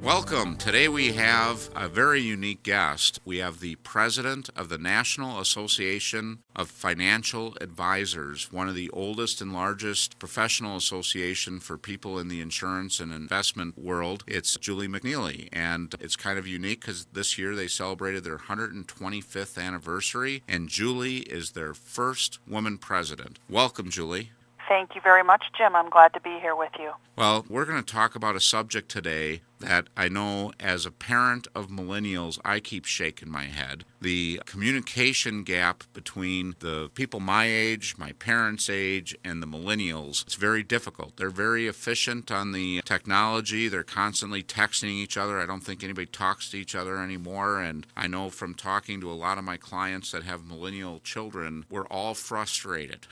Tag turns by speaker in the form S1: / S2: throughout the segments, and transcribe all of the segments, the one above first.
S1: Welcome. Today we have a very unique guest. We have the president of the National Association of Financial Advisors, one of the oldest and largest professional association for people in the insurance and investment world. It's Juli McNeely, and it's kind of unique because this year they celebrated their 125th anniversary, and Juli is their first woman president. Welcome, Juli.
S2: Thank you very much, Jim. I'm glad to be here with you.
S1: Well, we're going to talk about a subject today that I know as a parent of millennials, I keep shaking my head. The communication gap between the people my age, my parents' age, and the millennials, it's very difficult. They're very efficient on the technology. They're constantly texting each other. I don't think anybody talks to each other anymore. And I know from talking to a lot of my clients that have millennial children, we're all frustrated.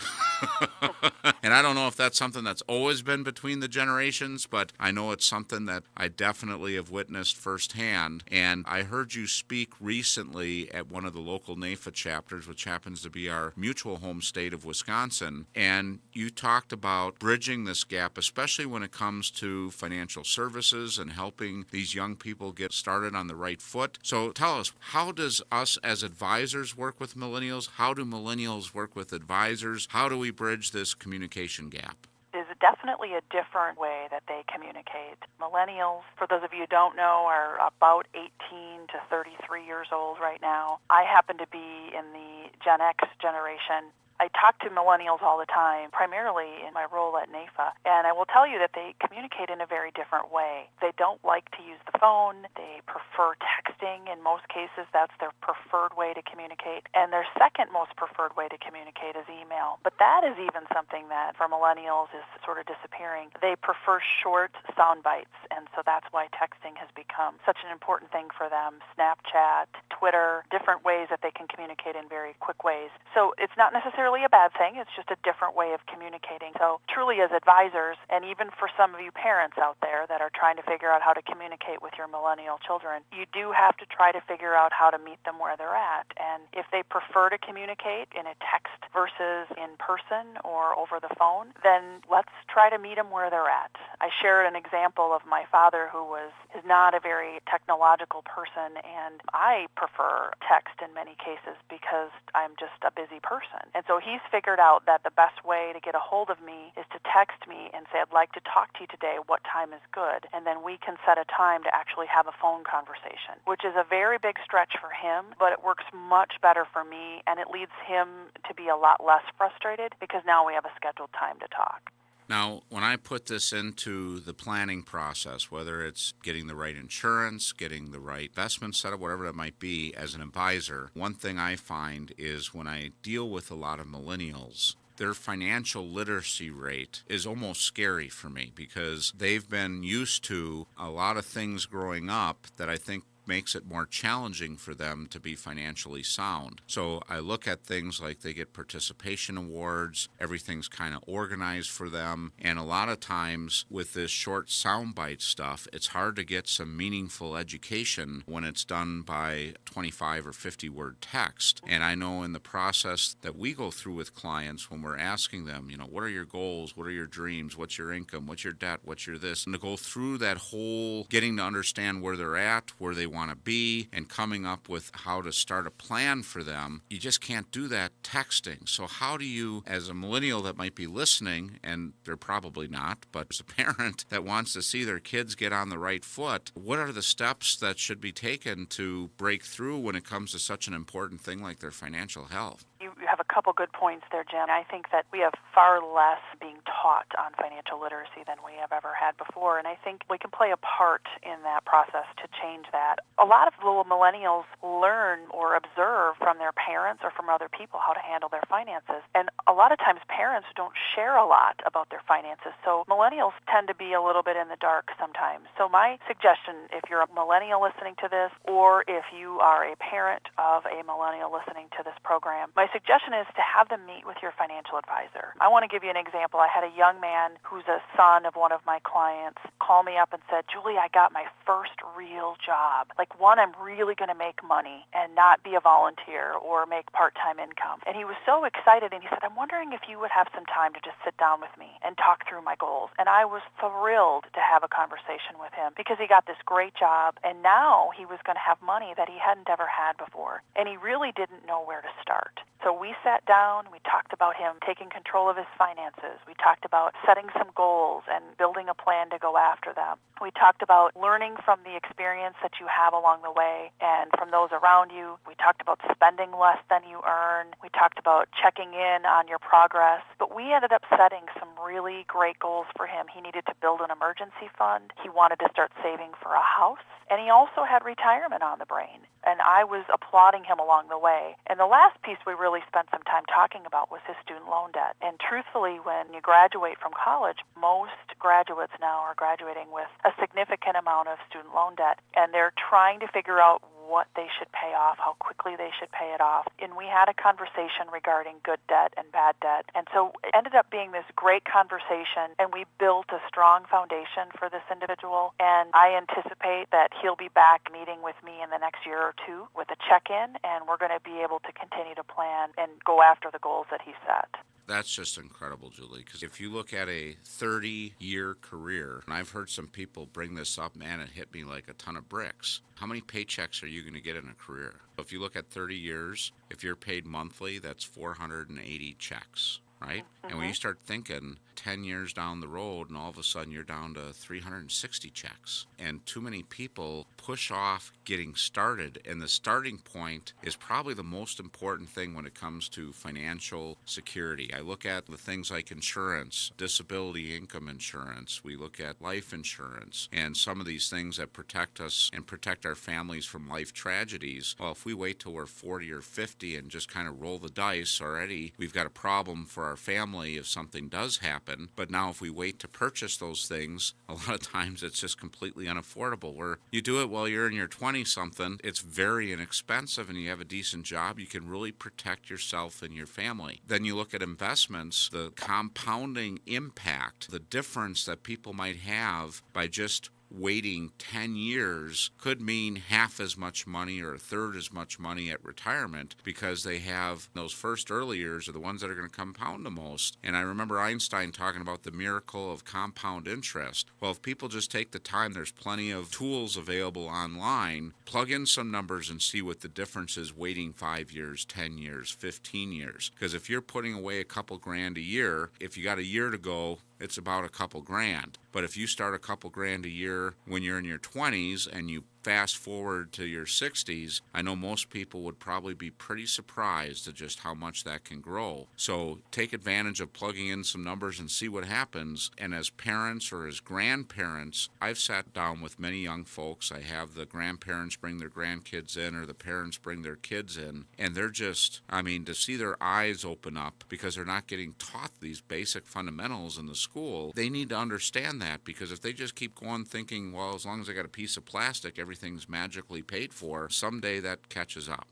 S1: And I don't know if that's something that's always been between the generations, but I know it's something that I definitely have witnessed firsthand. And I heard you speak recently at one of the local NAFA chapters, which happens to be our mutual home state of Wisconsin, and you talked about bridging this gap, especially when it comes to financial services and helping these young people get started on the right foot. So tell us, how does us as advisors work with millennials? How do millennials work with advisors? How do we bridge this communication gap?
S2: Is definitely a different way that they communicate. Millennials, for those of you who don't know, are about 18 to 33 years old right now. I happen to be in the Gen X generation. I talk to millennials all the time, primarily in my role at NAFA, and I will tell you that they communicate in a very different way. They don't like to use the phone. They prefer texting. In most cases, that's their preferred way to communicate. And their second most preferred way to communicate is email. But that is even something that, for millennials, is sort of disappearing. They prefer short sound bites, and so that's why texting has become such an important thing for them. Snapchat, Twitter, different ways that they can communicate in very quick ways. So it's not necessarily a bad thing. It's just a different way of communicating. So truly, as advisors, and even for some of you parents out there that are trying to figure out how to communicate with your millennial children, you do have to try to figure out how to meet them where they're at. And if they prefer to communicate in a text versus in person or over the phone, then let's try to meet them where they're at. I shared an example of my father who is not a very technological person, and I prefer text in many cases because I'm just a busy person. And so he's figured out that the best way to get a hold of me is to text me and say, I'd like to talk to you today. What time is good? And then we can set a time to actually have a phone conversation, which is a very big stretch for him, but it works much better for me, and it leads him to be a lot less frustrated because now we have a scheduled time to talk.
S1: Now, when I put this into the planning process, whether it's getting the right insurance, getting the right investment setup, whatever it might be, as an advisor, one thing I find is when I deal with a lot of millennials, their financial literacy rate is almost scary for me because they've been used to a lot of things growing up that I think makes it more challenging for them to be financially sound. So I look at things like they get participation awards, everything's kind of organized for them, and a lot of times with this short soundbite stuff, it's hard to get some meaningful education when it's done by 25 or 50 word text. And I know in the process that we go through with clients when we're asking them, what are your goals, what are your dreams, what's your income, what's your debt, what's your this, and to go through that whole getting to understand where they're at, where they want to be, and coming up with how to start a plan for them. You just can't do that texting. So how do you, as a millennial that might be listening, and they're probably not, but as a parent that wants to see their kids get on the right foot, what are the steps that should be taken to break through when it comes to such an important thing like their financial health?
S2: You have a couple good points there, Jim. I think that we have far less being taught on financial literacy than we have ever had before, and I think we can play a part in that process to change that. A lot of little millennials learn or observe from their parents or from other people how to handle their finances, and a lot of times parents don't share a lot about their finances, so millennials tend to be a little bit in the dark sometimes. So my suggestion, if you're a millennial listening to this, or if you are a parent of a millennial listening to this program, my suggestion is to have them meet with your financial advisor. I want to give you an example. I had a young man who's a son of one of my clients call me up and said, Julie, I got my first real job. Like one, I'm really going to make money and not be a volunteer or make part-time income. And he was so excited, and he said, I'm wondering if you would have some time to just sit down with me and talk through my goals. And I was thrilled to have a conversation with him because he got this great job, and now he was going to have money that he hadn't ever had before. And he really didn't know where to start. So we sat down, we talked about him taking control of his finances. We talked about setting some goals and building a plan to go after them. We talked about learning from the experience that you have along the way and from those around you. We talked about spending less than you earn. We talked about checking in on your progress. But we ended up setting some really great goals for him. He needed to build an emergency fund. He wanted to start saving for a house. And he also had retirement on the brain. And I was applauding him along the way. And the last piece we really spent some time talking about was his student loan debt. And truthfully, when you graduate from college, most graduates now are graduating with a significant amount of student loan debt. And they're trying to figure out what they should pay off, how quickly they should pay it off. And we had a conversation regarding good debt and bad debt. And so it ended up being this great conversation, and we built a strong foundation for this individual. And I anticipate that he'll be back meeting with me in the next year or two with a check-in, and we're going to be able to continue to plan and go after the goals that he set.
S1: That's just incredible, Julie, because if you look at a 30-year career, and I've heard some people bring this up, man, it hit me like a ton of bricks. How many paychecks are you going to get in a career? If you look at 30 years, if you're paid monthly, that's 480 checks, right? Mm-hmm. And when you start thinking 10 years down the road and all of a sudden you're down to 360 checks. And too many people push off getting started. And the starting point is probably the most important thing when it comes to financial security. I look at the things like insurance, disability income insurance. We look at life insurance and some of these things that protect us and protect our families from life tragedies. Well, if we wait till we're 40 or 50 and just kind of roll the dice already, we've got a problem for our family if something does happen. But now if we wait to purchase those things, a lot of times it's just completely unaffordable. Where you do it while you're in your 20-something, it's very inexpensive and you have a decent job, you can really protect yourself and your family. Then you look at investments, the compounding impact, the difference that people might have by just waiting 10 years could mean half as much money or a third as much money at retirement because they have those first early years are the ones that are going to compound the most. And I remember Einstein talking about the miracle of compound interest. Well, if people just take the time, there's plenty of tools available online, plug in some numbers and see what the difference is waiting 5 years, 10 years, 15 years. Because if you're putting away a couple grand a year, if you got a year to go, it's about a couple grand. But if you start a couple grand a year when you're in your 20s and you fast forward to your 60s, I know most people would probably be pretty surprised at just how much that can grow. So take advantage of plugging in some numbers and see what happens. And as parents or as grandparents, I've sat down with many young folks. I have the grandparents bring their grandkids in or the parents bring their kids in. And they're just, to see their eyes open up because they're not getting taught these basic fundamentals in the school. They need to understand that because if they just keep going thinking, well, as long as I got a piece of plastic, everything's magically paid for, someday that catches up.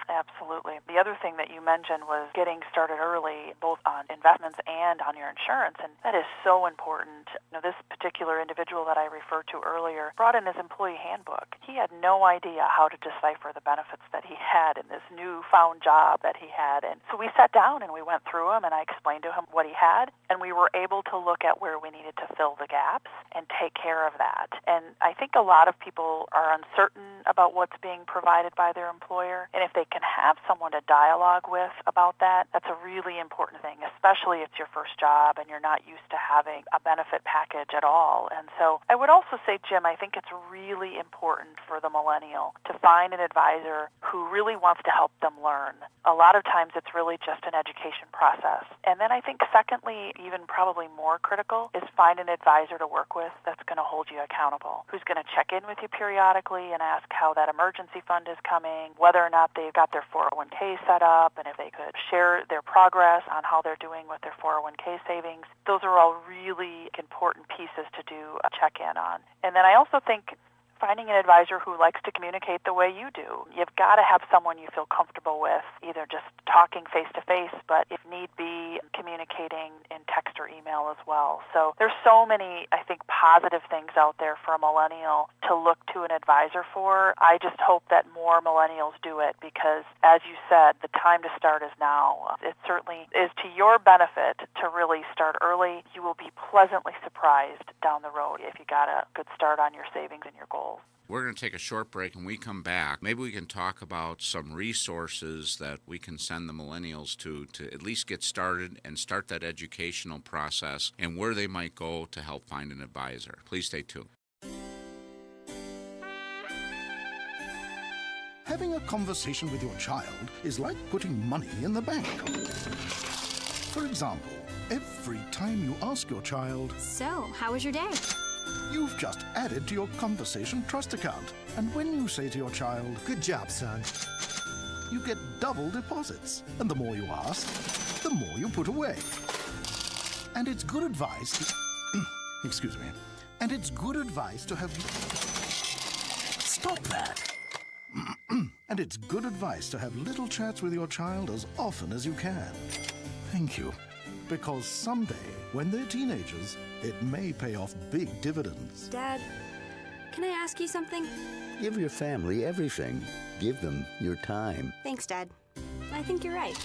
S2: Absolutely. The other thing that you mentioned was getting started early, both on investments and on your insurance, and that is so important. This particular individual that I referred to earlier brought in his employee handbook. He had no idea how to decipher the benefits that he had in this newfound job that he had. And so we sat down and we went through them, and I explained to him what he had, and we were able to look at where we needed to fill the gaps and take care of that. And I think a lot of people are uncertain about what's being provided by their employer, and if they can have someone to dialogue with about that, that's a really important thing, especially if it's your first job and you're not used to having a benefit package at all. And so I would also say, Jim, I think it's really important for the millennial to find an advisor who really wants to help them learn. A lot of times it's really just an education process. And then I think secondly, even probably more critical, is find an advisor to work with that's going to hold you accountable, who's going to check in with you periodically and ask how that emergency fund is coming, whether or not they've got their 401k set up, and if they could share their progress on how they're doing with their 401k savings. Those are all really important pieces to do a check-in on. And then I also think finding an advisor who likes to communicate the way you do. You've got to have someone you feel comfortable with, either just talking face-to-face, but if need be, communicating in text or email as well. So there's so many, I think, positive things out there for a millennial to look to an advisor for. I just hope that more millennials do it because, as you said, the time to start is now. It certainly is to your benefit to really start early. You will be pleasantly surprised down the road if you got a good start on your savings and your goals.
S1: We're going to take a short break, and we come back. Maybe we can talk about some resources that we can send the millennials to at least get started and start that educational process and where they might go to help find an advisor. Please stay tuned.
S3: Having a conversation with your child is like putting money in the bank. For example, every time you ask your child,
S4: "So, how was your day?"
S3: you've just added to your conversation trust account. And when you say to your child,
S5: "Good job, son,"
S3: you get double deposits. And the more you ask, the more you put away. And it's good advice to... excuse me. And it's good advice to have... Stop that! And it's good advice to have little chats with your child as often as you can. Thank you. Because someday, when they're teenagers, it may pay off big dividends.
S4: Dad, can I ask you something?
S6: Give your family everything. Give them your time.
S4: Thanks, Dad. I think you're right.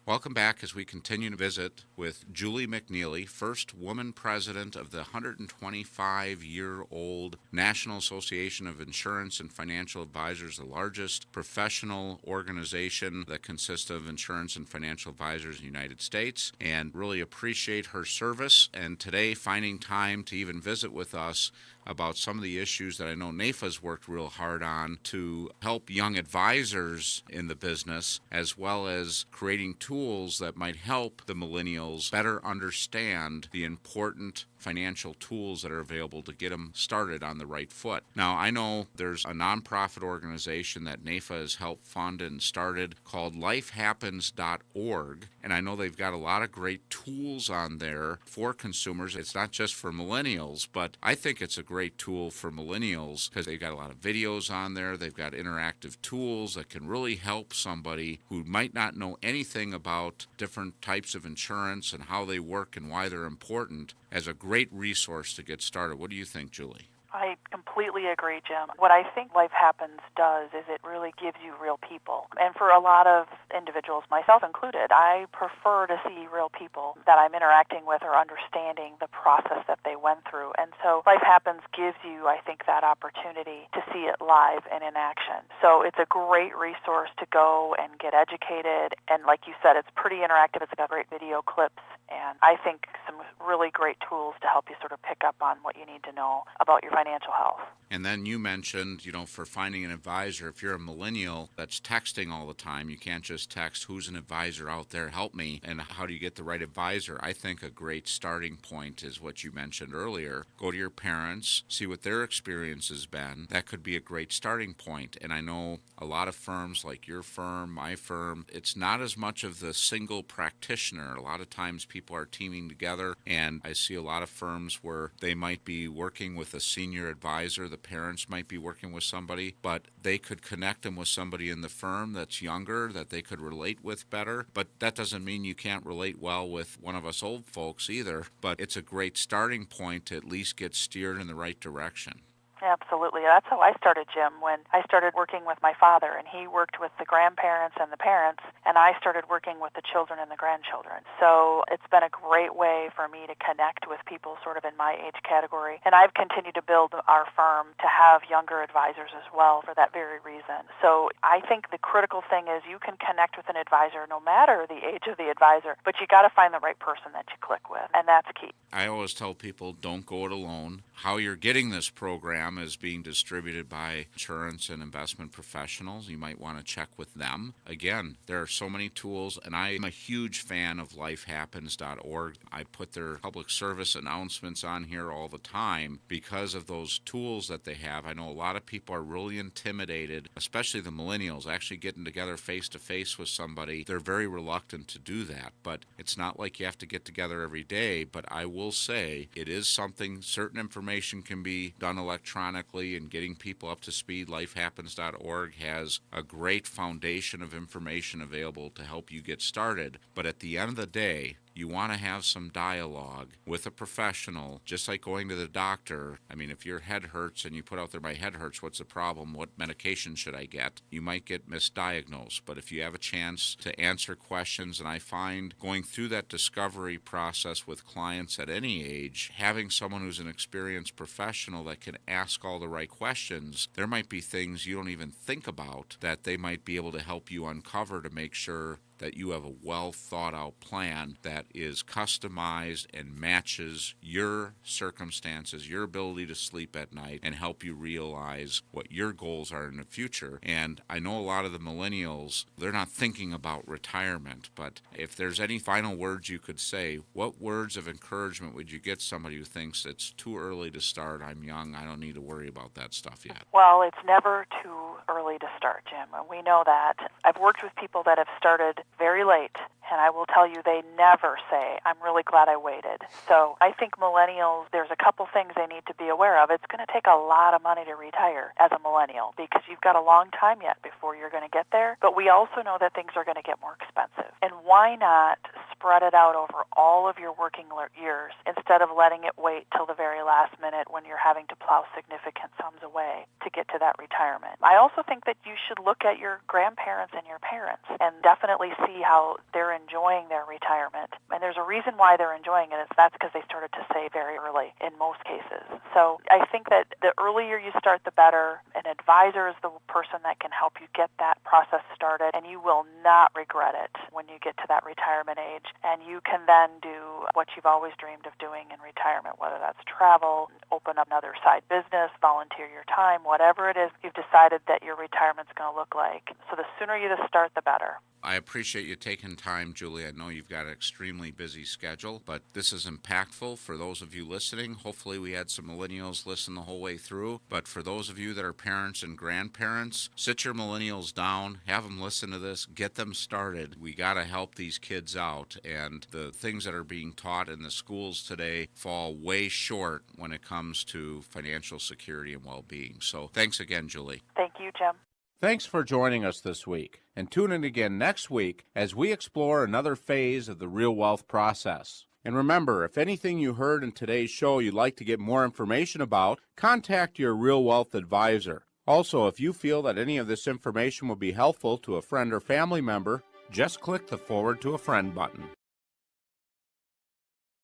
S1: Welcome back as we continue to visit with Juli McNeely, first woman president of the 125-year-old National Association of Insurance and Financial Advisors, the largest professional organization that consists of insurance and financial advisors in the United States, and really appreciate her service and today finding time to even visit with us about some of the issues that I know NAIFA's worked real hard on to help young advisors in the business, as well as creating tools that might help the millennials better understand the important financial tools that are available to get them started on the right foot. Now, I know there's a nonprofit organization that NAIFA has helped fund and started called lifehappens.org, and I know they've got a lot of great tools on there for consumers. It's not just for millennials, but I think it's a great tool for millennials because they've got a lot of videos on there. They've got interactive tools that can really help somebody who might not know anything about different types of insurance and how they work and why they're important as a great resource to get started. What do you think, Julie?
S2: I completely agree, Jim. What I think Life Happens does is it really gives you real people. And for a lot of individuals, myself included, I prefer to see real people that I'm interacting with or understanding the process that they went through. And so Life Happens gives you, I think, that opportunity to see it live and in action. So it's a great resource to go and get educated. And like you said, it's pretty interactive. It's got great video clips. And I think some really great tools to help you sort of pick up on what you need to know about your financial health.
S1: And then you mentioned, for finding an advisor, if you're a millennial that's texting all the time, you can't just text, "Who's an advisor out there? Help me." And how do you get the right advisor? I think a great starting point is what you mentioned earlier. Go to your parents, see what their experience has been. That could be a great starting point. And I know a lot of firms like your firm, my firm, it's not as much of the single practitioner. A lot of times people are teaming together, and I see a lot of firms where they might be working with a senior advisor. The parents might be working with somebody, but they could connect them with somebody in the firm that's younger that they could relate with better. But that doesn't mean you can't relate well with one of us old folks either. But it's a great starting point to at least get steered in the right direction.
S2: Absolutely. That's how I started, Jim, when I started working with my father, and he worked with the grandparents and the parents, and I started working with the children and the grandchildren. So it's been a great way for me to connect with people sort of in my age category, and I've continued to build our firm to have younger advisors as well for that very reason. So I think the critical thing is you can connect with an advisor no matter the age of the advisor, but you got to find the right person that you click with, and that's key.
S1: I always tell people, don't go it alone. How you're getting this program program is being distributed by insurance and investment professionals. You might want to check with them. Again, there are so many tools, and I'm a huge fan of lifehappens.org. I put their public service announcements on here all the time because of those tools that they have. I know a lot of people are really intimidated, especially the millennials, actually getting together face-to-face with somebody. They're very reluctant to do that, but it's not like you have to get together every day. But I will say it is something, certain information can be done electronically, and getting people up to speed. Lifehappens.org has a great foundation of information available to help you get started. But at the end of the day, you want to have some dialogue with a professional, just like going to the doctor. I mean, if your head hurts and you put out there, my head hurts, what's the problem? What medication should I get? You might get misdiagnosed. But if you have a chance to answer questions, and I find going through that discovery process with clients at any age, having someone who's an experienced professional that can ask all the right questions, there might be things you don't even think about that they might be able to help you uncover to make sure that you have a well thought out plan that is customized and matches your circumstances, your ability to sleep at night, and help you realize what your goals are in the future. And I know a lot of the millennials, they're not thinking about retirement, but if there's any final words you could say, what words of encouragement would you get somebody who thinks it's too early to start, I'm young, I don't need to worry about that stuff yet?
S2: Well, it's never too early to start, Jim. We know that. I've worked with people that have started very late, and I will tell you they never say, I'm really glad I waited. So I think millennials, there's a couple things they need to be aware of. It's going to take a lot of money to retire as a millennial because you've got a long time yet before you're going to get there. But we also know that things are going to get more expensive. And why not spread it out over all of your working years instead of letting it wait till the very last minute when you're having to plow significant sums away to get to that retirement. I also think that you should look at your grandparents and your parents and definitely see how they're enjoying their retirement. And there's a reason why they're enjoying it. That's because they started to save very early in most cases. So I think that the earlier you start, the better. An advisor is the person that can help you get that process started, and you will not regret it when you get to that retirement age. And you can then do what you've always dreamed of doing in retirement, whether that's travel, open up another side business, volunteer your time, whatever it is you've decided that your retirement's going to look like. So the sooner you start, the better.
S1: I appreciate you taking time, Julie. I know you've got an extremely busy schedule, but this is impactful for those of you listening. Hopefully we had some millennials listen the whole way through. But for those of you that are parents and grandparents, sit your millennials down, have them listen to this, get them started. We got to help these kids out. And the things that are being taught in the schools today fall way short when it comes to financial security and well-being. So thanks again, Julie.
S2: Thank you, Jim.
S5: Thanks for joining us this week, and tune in again next week as we explore another phase of the real wealth process. And remember, if anything you heard in today's show you'd like to get more information about, contact your Real Wealth advisor. Also, if you feel that any of this information will be helpful to a friend or family member, just click the Forward to a Friend button.